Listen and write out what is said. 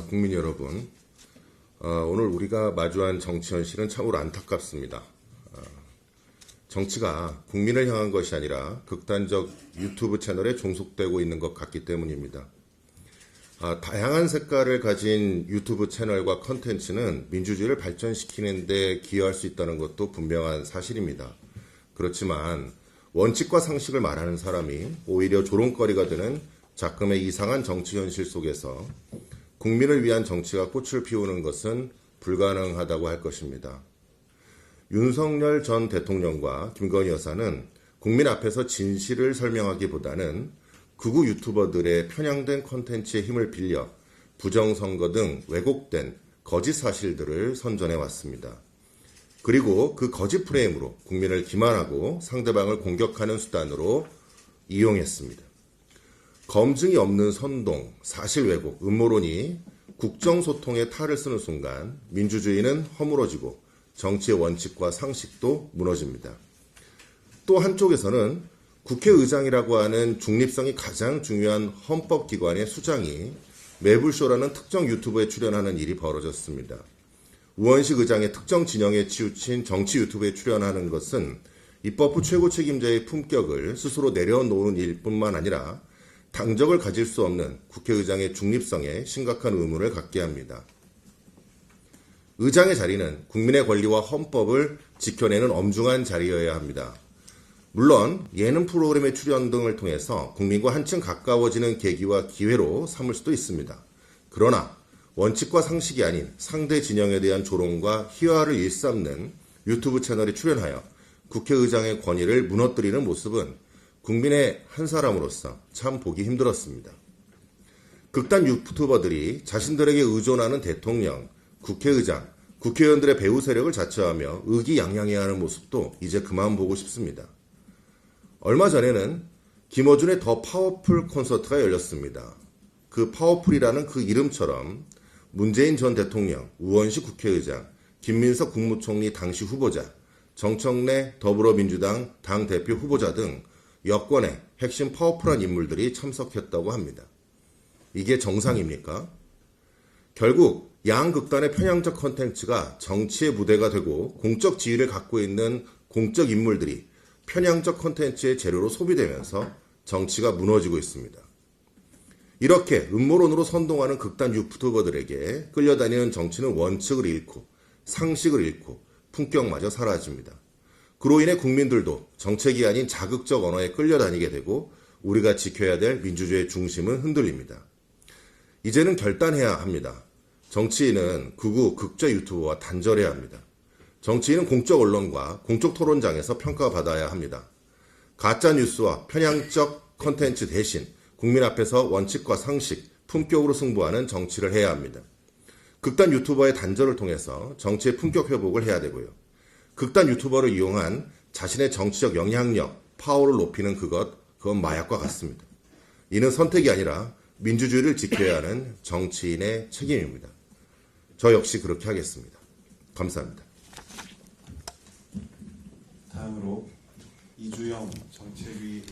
국민 여러분, 오늘 우리가 마주한 정치 현실은 참으로 안타깝습니다. 정치가 국민을 향한 것이 아니라 극단적 유튜브 채널에 종속되고 있는 것 같기 때문입니다. 다양한 색깔을 가진 유튜브 채널과 컨텐츠는 민주주의를 발전시키는 데 기여할 수 있다는 것도 분명한 사실입니다. 그렇지만 원칙과 상식을 말하는 사람이 오히려 조롱거리가 되는 작금의 이상한 정치 현실 속에서 국민을 위한 정치가 꽃을 피우는 것은 불가능하다고 할 것입니다. 윤석열 전 대통령과 김건희 여사는 국민 앞에서 진실을 설명하기보다는 극우 유튜버들의 편향된 콘텐츠의 힘을 빌려 부정선거 등 왜곡된 거짓 사실들을 선전해 왔습니다. 그리고 그 거짓 프레임으로 국민을 기만하고 상대방을 공격하는 수단으로 이용했습니다. 검증이 없는 선동, 사실 왜곡, 음모론이 국정소통의 탈을 쓰는 순간 민주주의는 허물어지고 정치의 원칙과 상식도 무너집니다. 또 한쪽에서는 국회의장이라고 하는 중립성이 가장 중요한 헌법기관의 수장이 매불쇼라는 특정 유튜브에 출연하는 일이 벌어졌습니다. 우원식 의장의 특정 진영에 치우친 정치 유튜브에 출연하는 것은 입법부 최고 책임자의 품격을 스스로 내려놓는 일뿐만 아니라 당적을 가질 수 없는 국회의장의 중립성에 심각한 의문을 갖게 합니다. 의장의 자리는 국민의 권리와 헌법을 지켜내는 엄중한 자리여야 합니다. 물론 예능 프로그램의 출연 등을 통해서 국민과 한층 가까워지는 계기와 기회로 삼을 수도 있습니다. 그러나 원칙과 상식이 아닌 상대 진영에 대한 조롱과 희화를 일삼는 유튜브 채널에 출연하여 국회의장의 권위를 무너뜨리는 모습은 국민의 한 사람으로서 참 보기 힘들었습니다. 극단 유튜버들이 자신들에게 의존하는 대통령, 국회의장, 국회의원들의 배후 세력을 자처하며 의기양양해하는 모습도 이제 그만 보고 싶습니다. 얼마 전에는 김어준의 더 파워풀 콘서트가 열렸습니다. 그 파워풀이라는 그 이름처럼 문재인 전 대통령, 우원식 국회의장, 김민석 국무총리 당시 후보자, 정청래 더불어민주당 당대표 후보자 등 여권의 핵심 파워풀한 인물들이 참석했다고 합니다. 이게 정상입니까? 결국 양극단의 편향적 컨텐츠가 정치의 무대가 되고 공적 지위를 갖고 있는 공적 인물들이 편향적 컨텐츠의 재료로 소비되면서 정치가 무너지고 있습니다. 이렇게 음모론으로 선동하는 극단 유튜버들에게 끌려다니는 정치는 원칙을 잃고 상식을 잃고 품격마저 사라집니다. 그로 인해 국민들도 정책이 아닌 자극적 언어에 끌려다니게 되고 우리가 지켜야 될 민주주의의 중심은 흔들립니다. 이제는 결단해야 합니다. 정치인은 극우, 극좌 유튜버와 단절해야 합니다. 정치인은 공적 언론과 공적 토론장에서 평가받아야 합니다. 가짜 뉴스와 편향적 컨텐츠 대신 국민 앞에서 원칙과 상식, 품격으로 승부하는 정치를 해야 합니다. 극단 유튜버의 단절을 통해서 정치의 품격 회복을 해야 되고요. 극단 유튜버를 이용한 자신의 정치적 영향력, 파워를 높이는 그건 마약과 같습니다. 이는 선택이 아니라 민주주의를 지켜야 하는 정치인의 책임입니다. 저 역시 그렇게 하겠습니다. 감사합니다. 다음으로 이주영 정책위